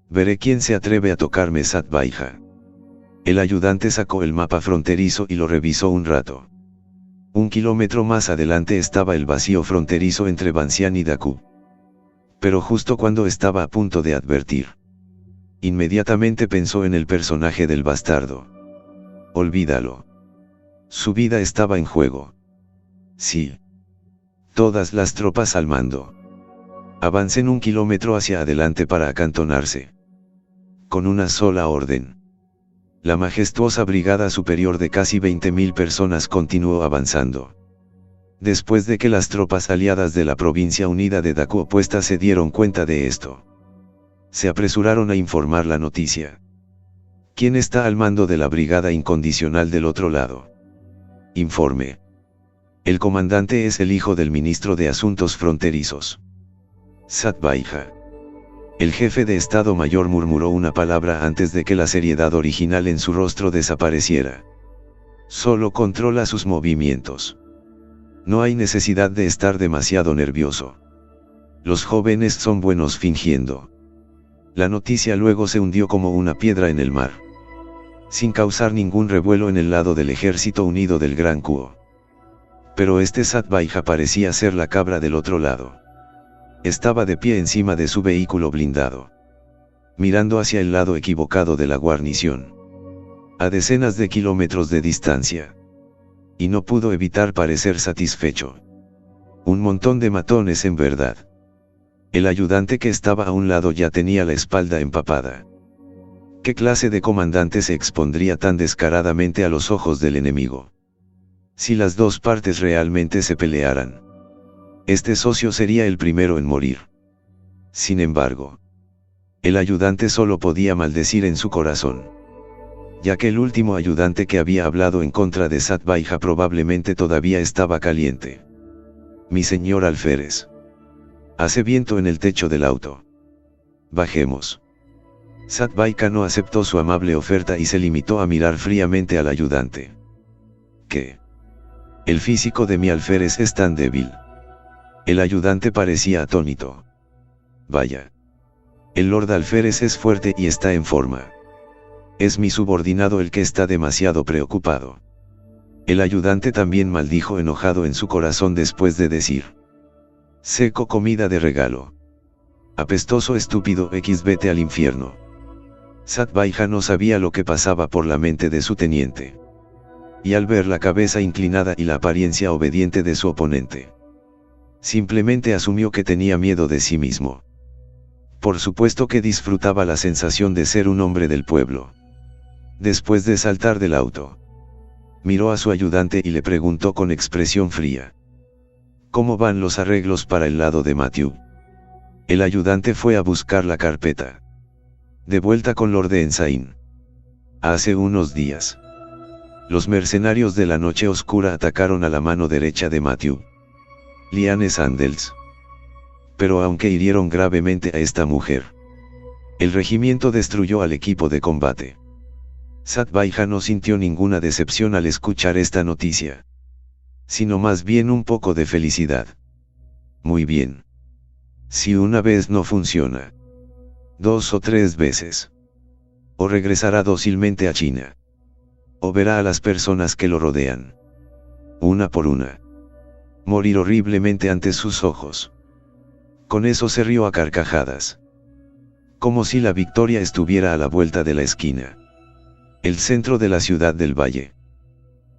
Veré quién se atreve a tocarme Satvajja. El ayudante sacó el mapa fronterizo y lo revisó un rato. 1 kilómetro más adelante estaba el vacío fronterizo entre Bansián y Daku. Pero justo cuando estaba a punto de advertir, inmediatamente pensó en el personaje del bastardo. Olvídalo. Su vida estaba en juego. Sí. Todas las tropas al mando. Avancen 1 kilómetro hacia adelante para acantonarse. Con una sola orden. La majestuosa brigada superior de casi 20.000 personas continuó avanzando. Después de que las tropas aliadas de la provincia unida de Daku opuesta se dieron cuenta de esto, se apresuraron a informar la noticia. ¿Quién está al mando de la brigada incondicional del otro lado? Informe. El comandante es el hijo del ministro de Asuntos Fronterizos. Satvajja. El jefe de Estado Mayor murmuró una palabra antes de que la seriedad original en su rostro desapareciera. Solo controla sus movimientos. No hay necesidad de estar demasiado nervioso. Los jóvenes son buenos fingiendo. La noticia luego se hundió como una piedra en el mar, sin causar ningún revuelo en el lado del ejército unido del Gran Kuo. Pero este Satvajja parecía ser la cabra del otro lado. Estaba de pie encima de su vehículo blindado, mirando hacia el lado equivocado de la guarnición, a decenas de kilómetros de distancia. Y no pudo evitar parecer satisfecho. Un montón de matones en verdad. El ayudante que estaba a un lado ya tenía la espalda empapada. ¿Qué clase de comandante se expondría tan descaradamente a los ojos del enemigo? Si las dos partes realmente se pelearan, este socio sería el primero en morir. Sin embargo, el ayudante solo podía maldecir en su corazón, ya que el último ayudante que había hablado en contra de Satvajja probablemente todavía estaba caliente. Mi señor alférez. Hace viento en el techo del auto. Bajemos. Satvajja no aceptó su amable oferta y se limitó a mirar fríamente al ayudante. ¿Qué? El físico de mi alférez es tan débil. El ayudante parecía atónito. Vaya. El lord alférez es fuerte y está en forma. Es mi subordinado el que está demasiado preocupado. El ayudante también maldijo enojado en su corazón después de decir: seco comida de regalo. Apestoso estúpido vete al infierno. Satvajja no sabía lo que pasaba por la mente de su teniente. Y al ver la cabeza inclinada y la apariencia obediente de su oponente, simplemente asumió que tenía miedo de sí mismo. Por supuesto que disfrutaba la sensación de ser un hombre del pueblo. Después de saltar del auto, miró a su ayudante y le preguntó con expresión fría: ¿cómo van los arreglos para el lado de Matthew? El ayudante fue a buscar la carpeta. De vuelta con Lord Ensign. Hace unos días, los mercenarios de la Noche Oscura atacaron a la mano derecha de Matthew, Liane Sandels. Pero aunque hirieron gravemente a esta mujer, el regimiento destruyó al equipo de combate. Satvajja no sintió ninguna decepción al escuchar esta noticia, sino más bien un poco de felicidad. Muy bien. Si una vez no funciona, 2 o 3 veces, o regresará dócilmente a China, o verá a las personas que lo rodean, una por una, morir horriblemente ante sus ojos. Con eso se rió a carcajadas, como si la victoria estuviera a la vuelta de la esquina. El centro de la ciudad del valle.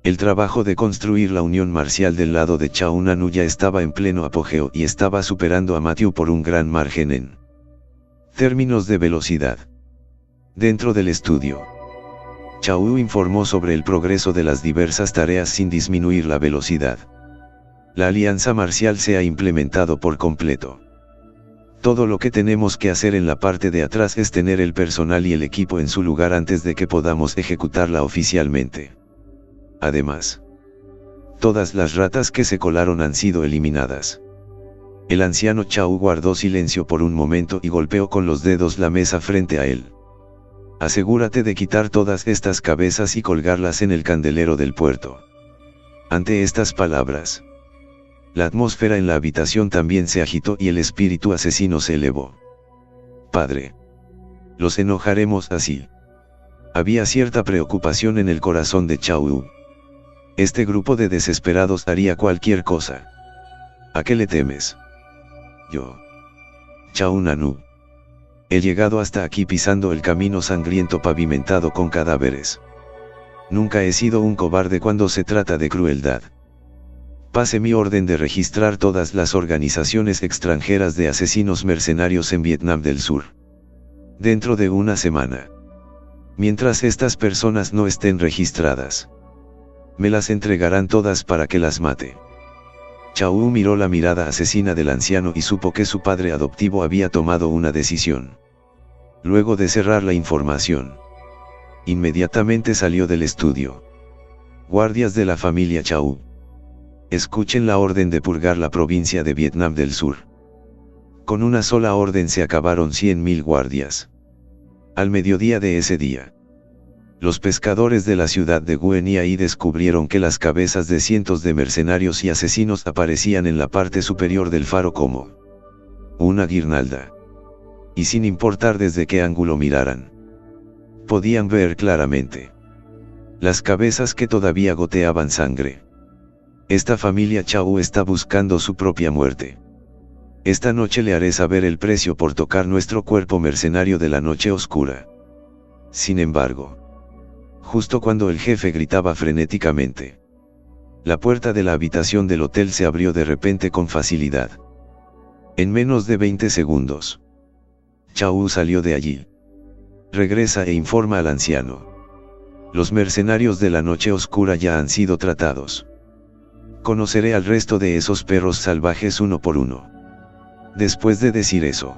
El trabajo de construir la unión marcial del lado de Chao Nanu ya estaba en pleno apogeo y estaba superando a Matthew por un gran margen en términos de velocidad. Dentro del estudio, Chao informó sobre el progreso de las diversas tareas sin disminuir la velocidad. La alianza marcial se ha implementado por completo. Todo lo que tenemos que hacer en la parte de atrás es tener el personal y el equipo en su lugar antes de que podamos ejecutarla oficialmente. Además, todas las ratas que se colaron han sido eliminadas. El anciano Chao guardó silencio por un momento y golpeó con los dedos la mesa frente a él. Asegúrate de quitar todas estas cabezas y colgarlas en el candelero del puerto. Ante estas palabras, la atmósfera en la habitación también se agitó y el espíritu asesino se elevó. Padre, los enojaremos así. Había cierta preocupación en el corazón de Chao. Este grupo de desesperados haría cualquier cosa. ¿A qué le temes? Yo, Chao Nanu, he llegado hasta aquí pisando el camino sangriento pavimentado con cadáveres. Nunca he sido un cobarde cuando se trata de crueldad. Pase mi orden de registrar todas las organizaciones extranjeras de asesinos mercenarios en Vietnam del Sur. Dentro de una semana. Mientras estas personas no estén registradas, me las entregarán todas para que las mate. Chao miró la mirada asesina del anciano y supo que su padre adoptivo había tomado una decisión. Luego de cerrar la información, inmediatamente salió del estudio. Guardias de la familia Chao, escuchen la orden de purgar la provincia de Vietnam del Sur. Con una sola orden se acabaron 100.000 guardias. Al mediodía de ese día, los pescadores de la ciudad de Nguyen Ai descubrieron que las cabezas de cientos de mercenarios y asesinos aparecían en la parte superior del faro como una guirnalda. Y sin importar desde qué ángulo miraran, podían ver claramente las cabezas que todavía goteaban sangre. Esta familia Chao está buscando su propia muerte. Esta noche le haré saber el precio por tocar nuestro cuerpo mercenario de la noche oscura. Sin embargo, justo cuando el jefe gritaba frenéticamente, la puerta de la habitación del hotel se abrió de repente con facilidad. En menos de 20 segundos, Chao salió de allí. Regresa e informa al anciano. Los mercenarios de la noche oscura ya han sido tratados. Conoceré al resto de esos perros salvajes uno por uno. Después de decir eso,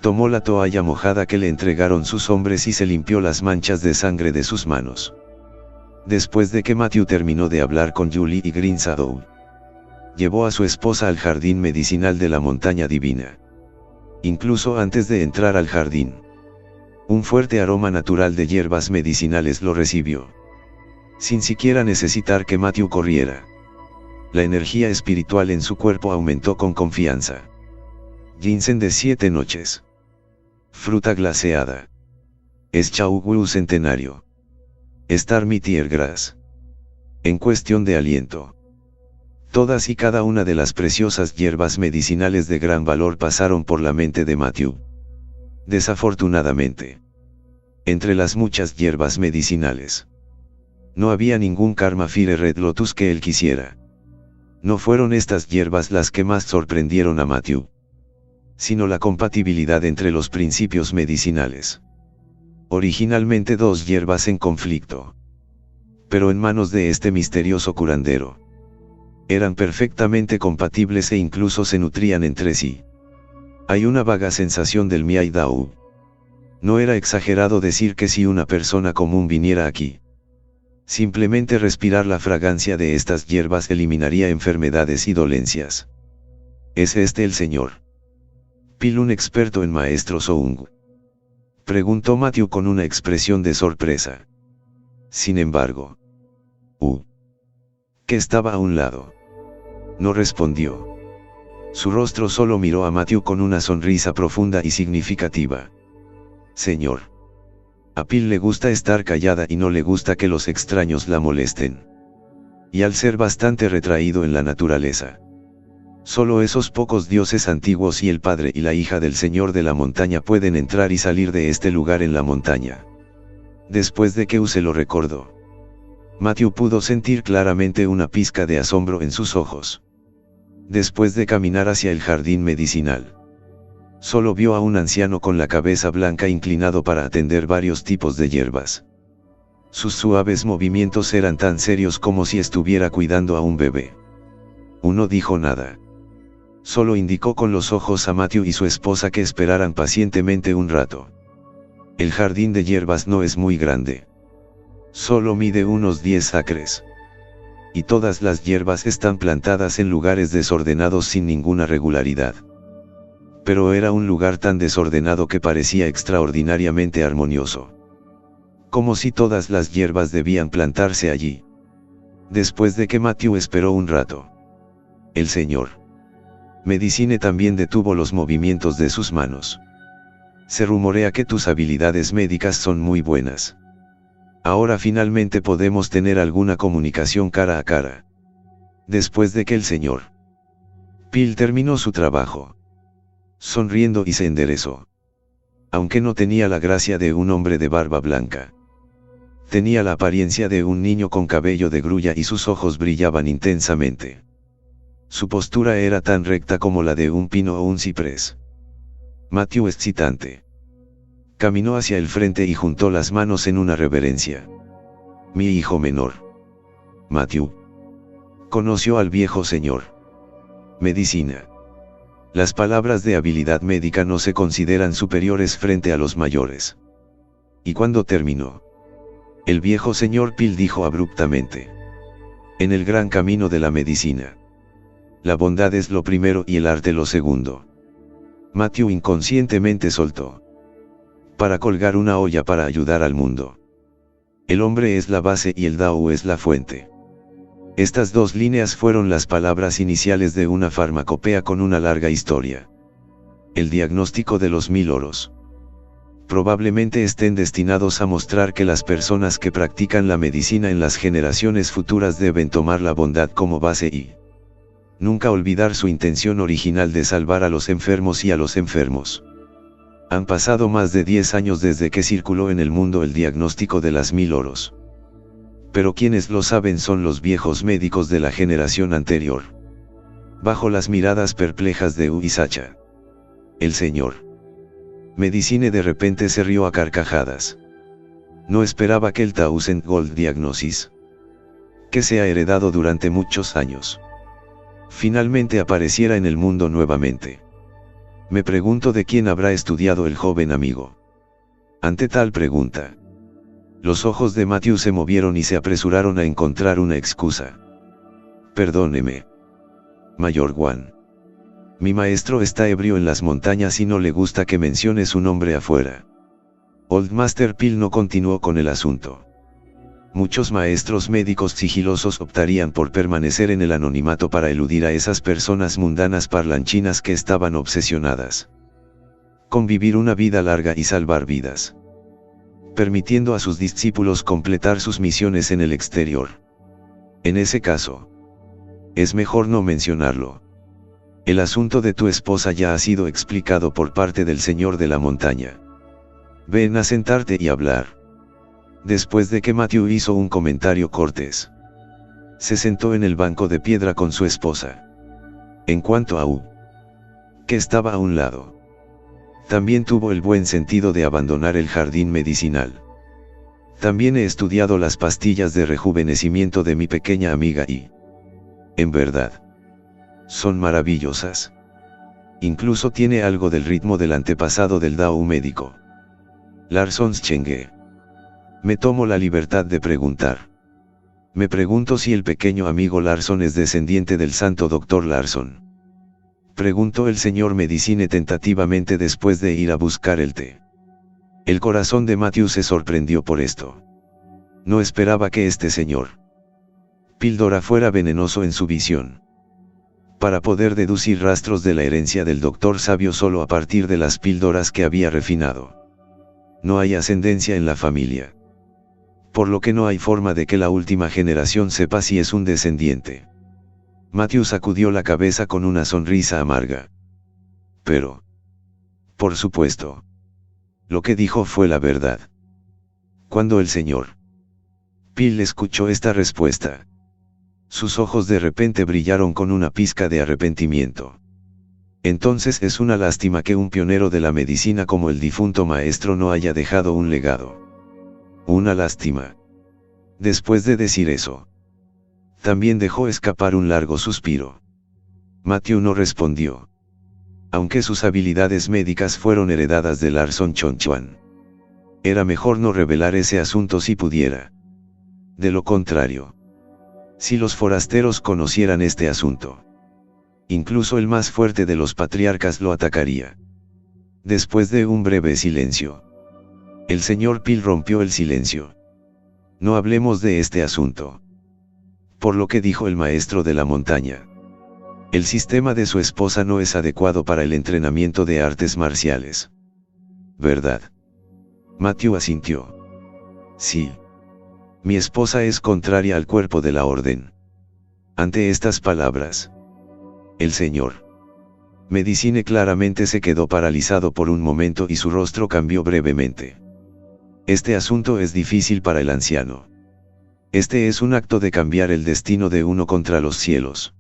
tomó la toalla mojada que le entregaron sus hombres y se limpió las manchas de sangre de sus manos. Después de que Matthew terminó de hablar con Julie y Green Shadow, llevó a su esposa al jardín medicinal de la montaña divina. Incluso antes de entrar al jardín, un fuerte aroma natural de hierbas medicinales lo recibió. Sin siquiera necesitar que Matthew corriera, la energía espiritual en su cuerpo aumentó con confianza. Ginseng de 7 noches. Fruta glaseada. Es Chao Wu centenario. Star Tiergrass. En cuestión de aliento, todas y cada una de las preciosas hierbas medicinales de gran valor pasaron por la mente de Matthew. Desafortunadamente, entre las muchas hierbas medicinales, no había ningún Karma Fire Red Lotus que él quisiera. No fueron estas hierbas las que más sorprendieron a Matthew, sino la compatibilidad entre los principios medicinales. Originalmente dos hierbas en conflicto, pero en manos de este misterioso curandero, eran perfectamente compatibles e incluso se nutrían entre sí. Hay una vaga sensación del Miai Dao. No era exagerado decir que si una persona común viniera aquí, simplemente respirar la fragancia de estas hierbas eliminaría enfermedades y dolencias. ¿Es este el señor Pil, un experto en maestro Soong?, preguntó Matthew con una expresión de sorpresa. Sin embargo, que estaba a un lado, no respondió. Su rostro solo miró a Matthew con una sonrisa profunda y significativa. Señor, a Pil le gusta estar callada y no le gusta que los extraños la molesten. Y al ser bastante retraído en la naturaleza, solo esos pocos dioses antiguos y el padre y la hija del señor de la montaña pueden entrar y salir de este lugar en la montaña. Después de que se lo recordó, Matthew pudo sentir claramente una pizca de asombro en sus ojos. Después de caminar hacia el jardín medicinal, solo vio a un anciano con la cabeza blanca inclinado para atender varios tipos de hierbas. Sus suaves movimientos eran tan serios como si estuviera cuidando a un bebé. No dijo nada. Solo indicó con los ojos a Matthew y su esposa que esperaran pacientemente un rato. El jardín de hierbas no es muy grande. Solo mide unos 10 acres. Y todas las hierbas están plantadas en lugares desordenados sin ninguna regularidad. Pero era un lugar tan desordenado que parecía extraordinariamente armonioso. Como si todas las hierbas debían plantarse allí. Después de que Matthew esperó un rato, el señor Medicine también detuvo los movimientos de sus manos. Se rumorea que tus habilidades médicas son muy buenas. Ahora finalmente podemos tener alguna comunicación cara a cara. Después de que el señor Peel terminó su trabajo, sonriendo y se enderezó. Aunque no tenía la gracia de un hombre de barba blanca, tenía la apariencia de un niño con cabello de grulla y sus ojos brillaban intensamente. Su postura era tan recta como la de un pino o un ciprés. Matthew excitante. Caminó hacia el frente y juntó las manos en una reverencia. Mi hijo menor, Matthew, conoció al viejo señor Medicina. Las palabras de habilidad médica no se consideran superiores frente a los mayores. Y cuando terminó, el viejo señor Peel dijo abruptamente: en el gran camino de la medicina, la bondad es lo primero y el arte lo segundo. Matthew inconscientemente soltó. Para colgar una olla para ayudar al mundo. El hombre es la base y el Dao es la fuente. Estas dos líneas fueron las palabras iniciales de una farmacopea con una larga historia. El diagnóstico de los 1000 oros. Probablemente estén destinados a mostrar que las personas que practican la medicina en las generaciones futuras deben tomar la bondad como base y nunca olvidar su intención original de salvar a los enfermos y a los enfermos. Han pasado más de 10 años desde que circuló en el mundo el diagnóstico de las 1000 oros. Pero quienes lo saben son los viejos médicos de la generación anterior. Bajo las miradas perplejas de Hu y Sacha, el señor Medicine de repente se rió a carcajadas. No esperaba que el Thousand Gold Diagnosis, que se ha heredado durante muchos años, finalmente apareciera en el mundo nuevamente. Me pregunto de quién habrá estudiado el joven amigo. Ante tal pregunta, los ojos de Matthew se movieron y se apresuraron a encontrar una excusa. Perdóneme, Mayor One. Mi maestro está ebrio en las montañas y no le gusta que mencione su nombre afuera. Old Master Peel no continuó con el asunto. Muchos maestros médicos sigilosos optarían por permanecer en el anonimato para eludir a esas personas mundanas parlanchinas que estaban obsesionadas con vivir una vida larga y salvar vidas, permitiendo a sus discípulos completar sus misiones en el exterior. En ese caso, es mejor no mencionarlo. El asunto de tu esposa ya ha sido explicado por parte del Señor de la Montaña. Ven a sentarte y hablar. Después de que Matthew hizo un comentario cortés, se sentó en el banco de piedra con su esposa. En cuanto a Hu, que estaba a un lado, también tuvo el buen sentido de abandonar el jardín medicinal. También he estudiado las pastillas de rejuvenecimiento de mi pequeña amiga y, en verdad, son maravillosas. Incluso tiene algo del ritmo del antepasado del Dao médico, Larson's Chenge. Me tomo la libertad de preguntar. Me pregunto si el pequeño amigo Larson es descendiente del santo Dr. Larson. Preguntó el señor Medicine tentativamente después de ir a buscar el té. El corazón de Matthew se sorprendió por esto. No esperaba que este señor Píldora fuera venenoso en su visión. Para poder deducir rastros de la herencia del doctor sabio solo a partir de las píldoras que había refinado. No hay ascendencia en la familia. Por lo que no hay forma de que la última generación sepa si es un descendiente. Matthew sacudió la cabeza con una sonrisa amarga. Pero, por supuesto, lo que dijo fue la verdad. Cuando el señor Peel escuchó esta respuesta, sus ojos de repente brillaron con una pizca de arrepentimiento. Entonces es una lástima que un pionero de la medicina como el difunto maestro no haya dejado un legado. Una lástima. Después de decir eso, también dejó escapar un largo suspiro. Matthew no respondió. Aunque sus habilidades médicas fueron heredadas de Larson Chonchuan. Era mejor no revelar ese asunto si pudiera. De lo contrario, si los forasteros conocieran este asunto, incluso el más fuerte de los patriarcas lo atacaría. Después de un breve silencio, el señor Peel rompió el silencio. No hablemos de este asunto. Por lo que dijo el maestro de la montaña. El sistema de su esposa no es adecuado para el entrenamiento de artes marciales. ¿Verdad? Matthew asintió. Sí. Mi esposa es contraria al cuerpo de la orden. Ante estas palabras, el señor Medicine claramente se quedó paralizado por un momento y su rostro cambió brevemente. Este asunto es difícil para el anciano. Este es un acto de cambiar el destino de uno contra los cielos.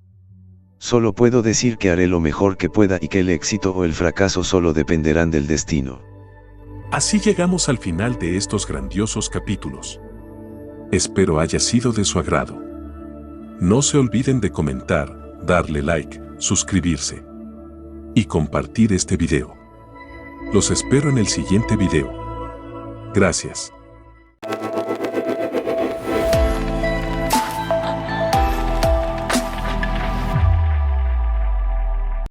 Solo puedo decir que haré lo mejor que pueda y que el éxito o el fracaso solo dependerán del destino. Así llegamos al final de estos grandiosos capítulos. Espero haya sido de su agrado. No se olviden de comentar, darle like, suscribirse y compartir este video. Los espero en el siguiente video. Gracias.